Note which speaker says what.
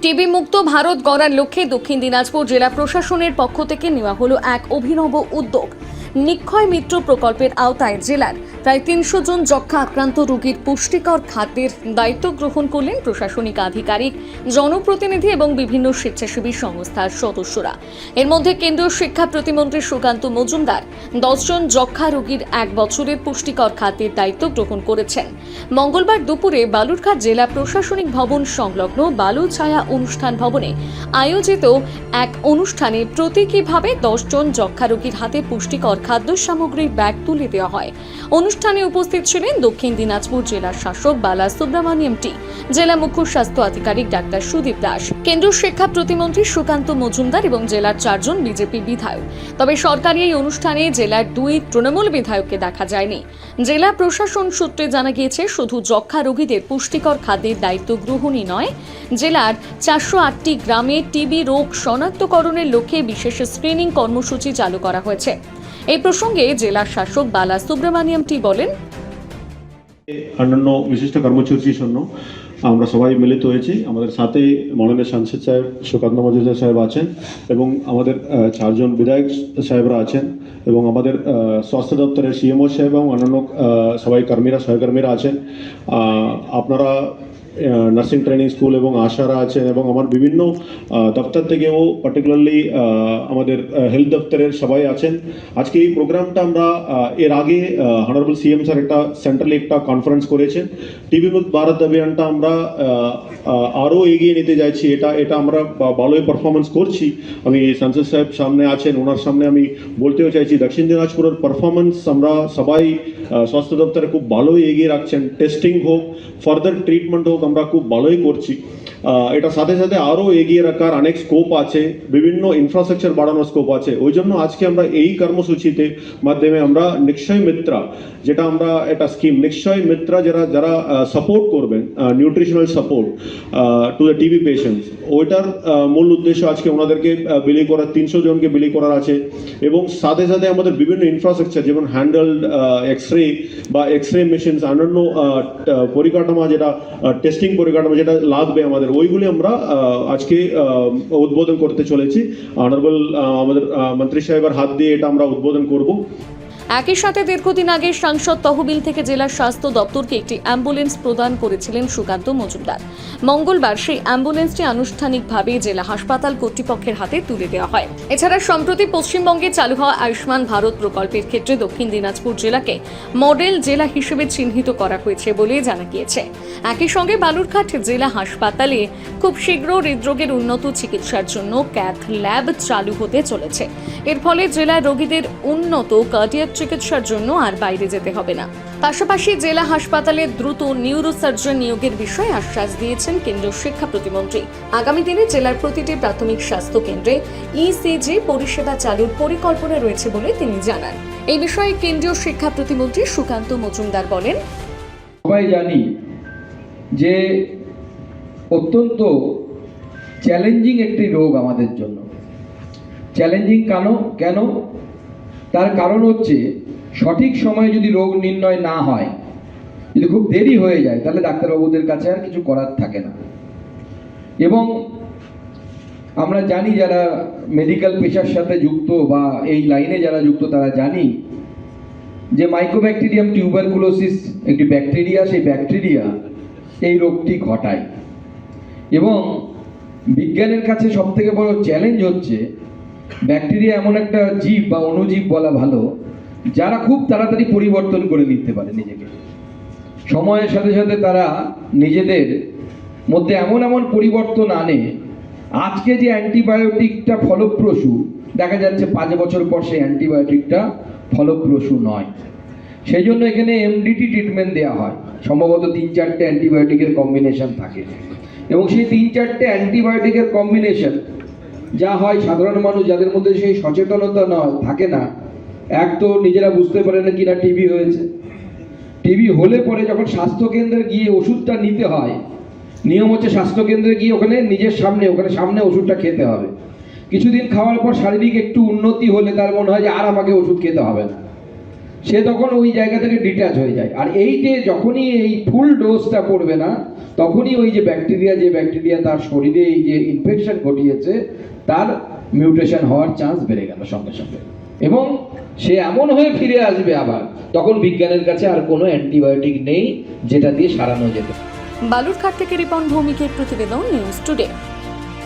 Speaker 1: TB মুক্ত ভারত গড়ার লক্ষ্যে দক্ষিণ দিনাজপুর জেলা প্রশাসনের পক্ষ থেকে নেওয়া হলো এক অভিনব উদ্যোগ। নিক্ষয় মিত্র প্রকল্পের আওতায় জেলার প্রায় ৩০০ জন যক্ষ্মা আক্রান্ত রোগীর পুষ্টিকর খাদ্যের দায়িত্ব গ্রহণ করলেন প্রশাসনিক আধিকারিক, জনপ্রতিনিধি এবং বিভিন্ন স্বেচ্ছাসেবী সংস্থার সদস্যরা। এর মধ্যে কেন্দ্রীয় শিক্ষা প্রতিমন্ত্রী সুকান্ত মজুমদার ১০ জন যক্ষ্মা রোগীর ১ বছরের পুষ্টিকর খাদ্যের দায়িত্ব গ্রহণ করেছেন। মঙ্গলবার দুপুরে বালুরঘাট জেলা প্রশাসনিক ভবন সংলগ্ন বালুছায়া অনুষ্ঠান ভবনে আয়োজিত এক অনুষ্ঠানে প্রতীকীভাবে ১০ জন যক্ষ্মা রোগীর হাতে পুষ্টিকর খাদ্য সামগ্রীর ব্যাগ তুলে দেওয়া হয়। অনুষ্ঠানে উপস্থিত ছিলেন দক্ষিণ দিনাজপুর জেলার শাসক বালা সুব্রমণিয়াম টি, জেলা মুখ্য স্বাস্থ্য আধিকারিক ডাক্তার সুদীপ দাস, কেন্দ্রীয় শিক্ষা প্রতিমন্ত্রী সুকান্ত মজুমদার এবং জেলার ৪ জন বিজেপি বিধায়ক। তবে সরকারি এই অনুষ্ঠানে জেলার ২ তৃণমূল বিধায়ককে দেখা যায়নি। জেলা প্রশাসন সূত্রে জানা গিয়েছে, শুধু যক্ষ্মা রোগীদের পুষ্টিকর খাদ্যের দায়িত্ব গ্রহণই নয়, জেলার ৪০৮টি গ্রামে টিবি রোগ শনাক্তকরণের লক্ষ্যে বিশেষ স্ক্রিনিং কর্মসূচি চালু করা হয়েছে। এই প্রসঙ্গে জেলা শাসক বালা সুব্রমণিয়াম টি বলেন,
Speaker 2: অন্যান্য বিশিষ্ট কর্মসূচির জন্য আমরা সবাই মিলিত হয়েছি। আমাদের সাথে মাননীয় সাংসদ সাহেব সুকান্ত মজুমদার সাহেব আছেন এবং আমাদের ৪ জন বিধায়ক সাহেবরা আছেন এবং আমাদের স্বাস্থ্য দপ্তরের সিএমও সাহেব এবং অন্যান্য সবাই সহকর্মীরা আছেন। আপনারা নার্সিং ট্রেনিং স্কুল এবং আশারা আছেন এবং আমার বিভিন্ন দপ্তর থেকেও পার্টিকুলারলি আমাদের হেলথ দপ্তরের সবাই আছেন। আজকে এই প্রোগ্রামটা আমরা এর আগে অনারেবল সিএম স্যার একটা সেন্ট্রালি একটা কনফারেন্স করেছেন। টিবি মুক্ত ভারত অভিযানটা আমরা আরও এগিয়ে নিতে যাচ্ছি। এটা আমরা ভালোই পারফরমেন্স করছি। আমি সাংসদ সাহেব সামনে আছেন, ওনার সামনে আমি বলতেও চাইছি দক্ষিণ দিনাজপুরের পারফরমেন্স আমরা সবাই স্বাস্থ্য দপ্তরে খুব ভালোই এগিয়ে রাখছেন। টেস্টিং হোক, ফার্দার ট্রিটমেন্ট হোক, আমরা খুব ভালোই করছি। এটা সাথে সাথে আরও এগিয়ে রাখার অনেক স্কোপ আছে, বিভিন্ন ইনফ্রাস্ট্রাকচার বাড়ানোর স্কোপ আছে। ওই জন্য আজকে আমরা এই কর্মসূচিতে মাধ্যমে আমরা নিক্ষয় মিত্রা, যেটা আমরা একটা স্কিম নিক্ষয় মিত্রা যারা সাপোর্ট করবেন, nutritional support to the TB patients, ওইটার মূল উদ্দেশ্য আজকে ওনাদেরকে বিলি করার ৩০০ জনকে বিলি করার আছে। এবং সাথে সাথে আমাদের বিভিন্ন ইনফ্রাস্ট্রাকচার যেমন হ্যান্ডেলড এক্স রে মেশিনস, অন্যান্য পরিকাঠামো, যেটা টেস্টিং পরিকাঠামো যেটা লাগবে আমাদের, ওইগুলি আমরা আজকে উদ্বোধন করতে চলেছি। অনারেবল আমাদের মন্ত্রী সাহেবের হাত দিয়ে এটা আমরা উদ্বোধন করব।
Speaker 1: একই সাথে দীর্ঘদিন আগে সাংসদ তহবিল থেকে জেলার স্বাস্থ্য দপ্তরকে একটি অ্যাম্বুলেন্স প্রদান করেছিলেন সুকান্ত মজুমদার। মঙ্গলবার সেই অ্যাম্বুলেন্সটি আনুষ্ঠানিকভাবে জেলা হাসপাতাল কর্তৃপক্ষের হাতে তুলে দেওয়া হয়। এছাড়া সম্প্রতি পশ্চিমবঙ্গে চালু হওয়া আয়ুষ্মান ভারত প্রকল্পের ক্ষেত্রে দক্ষিণ দিনাজপুর জেলাকে মডেল জেলা হিসেবে চিহ্নিত করা হয়েছে বলে জানা গিয়েছে। একই সঙ্গে বালুরঘাট জেলা হাসপাতালে খুব শীঘ্র হৃদরোগের উন্নত চিকিৎসার জন্য ক্যাথ ল্যাব চালু হতে চলেছে। এর ফলে জেলার রোগীদের উন্নত কার্ডিয়াক চিকিৎসার জন্য আর বাইরে যেতে হবে না। পাশাপাশি জেলা হাসপাতালে দ্রুত নিউরোসার্জন নিয়োগের বিষয়ে আশ্বাস দিয়েছেন কেন্দ্রীয় শিক্ষা প্রতিমন্ত্রী। আগামী দিনে জেলার প্রতিটি প্রাথমিক স্বাস্থ্য কেন্দ্রে ইসিজি পরিষেবা চালুর পরিকল্পনা রয়েছে বলে তিনি জানান। এই বিষয়ে কেন্দ্রীয় শিক্ষা প্রতিমন্ত্রী সুকান্ত মজুমদার বলেন,
Speaker 3: সবাই জানি যে অত্যন্ত চ্যালেঞ্জিং একটি রোগ আমাদের জন্য। চ্যালেঞ্জিং কেন? তার কারণ হচ্ছে সঠিক সময়ে যদি রোগ নির্ণয় না হয়, যদি খুব দেরি হয়ে যায়, তাহলে ডাক্তারবাবুদের কাছে আর কিছু করার থাকে না। এবং আমরা জানি যারা মেডিকেল পেশার সাথে যুক্ত বা এই লাইনে যারা যুক্ত তারা জানি যে মাইকোব্যাকটেরিয়াম টিউবারকুলোসিস একটি ব্যাকটেরিয়া, সেই ব্যাকটেরিয়া এই রোগটি ঘটায়। এবং বিজ্ঞানের কাছে সবথেকে বড় চ্যালেঞ্জ হচ্ছে ব্যাকটেরিয়া এমন একটা জীব বা অণুজীব বলা ভালো, যারা খুব তাড়াতাড়ি পরিবর্তন করে নিতে পারে নিজেকে। সময়ের সাথে সাথে তারা নিজেদের মধ্যে এমন পরিবর্তন আনে, আজকে যে অ্যান্টিবায়োটিকটা ফলপ্রসূ, দেখা যাচ্ছে 5 বছর পর সেই অ্যান্টিবায়োটিকটা ফলপ্রসূ নয়। সেই জন্য এখানে এমডিটি ট্রিটমেন্ট দেওয়া হয়। সম্ভবত 3-4টে অ্যান্টিবায়োটিকের কম্বিনেশন থাকে এবং সেই 3-4টে অ্যান্টিবায়োটিকের কম্বিনেশন যা হয়, সাধারণ মানুষ যাদের মধ্যে সেই সচেতনতা থাকে না, এক তো নিজেরা বুঝতে পারে না কিনা টিবি হয়েছে। টিবি হলে পরে যখন স্বাস্থ্যকেন্দ্রে গিয়ে ওষুধটা নিতে হয়, নিয়ম হচ্ছে স্বাস্থ্যকেন্দ্রে গিয়ে ওখানে সামনে ওষুধটা খেতে হবে। কিছুদিন খাওয়ার পর শারীরিক একটু উন্নতি হলে তার মনে হয় যে আর আমাকে ওষুধ খেতে হবে না। সে তখন ওই জায়গা থেকে ডিট্যাচ হয়ে যায়। আর এই যে যখনই এই ফুল ডোজটা পড়বে না, তখনই ওই যে ব্যাকটেরিয়া তার শরীরে এই যে ইনফেকশন ঘটিয়েছে তার মিউটেশন হওয়ার চান্স বেড়ে গেল সঙ্গে সঙ্গে, এবং সে এমন হয়ে ফিরে আসবে আবার, তখন বিজ্ঞানের কাছে আর কোনো অ্যান্টিবায়োটিক নেই যেটা দিয়ে সারানো যেত।
Speaker 1: বালুরঘাট থেকে রিপন ভৌমিকের প্রতিবেদন, নিউজ টুডে।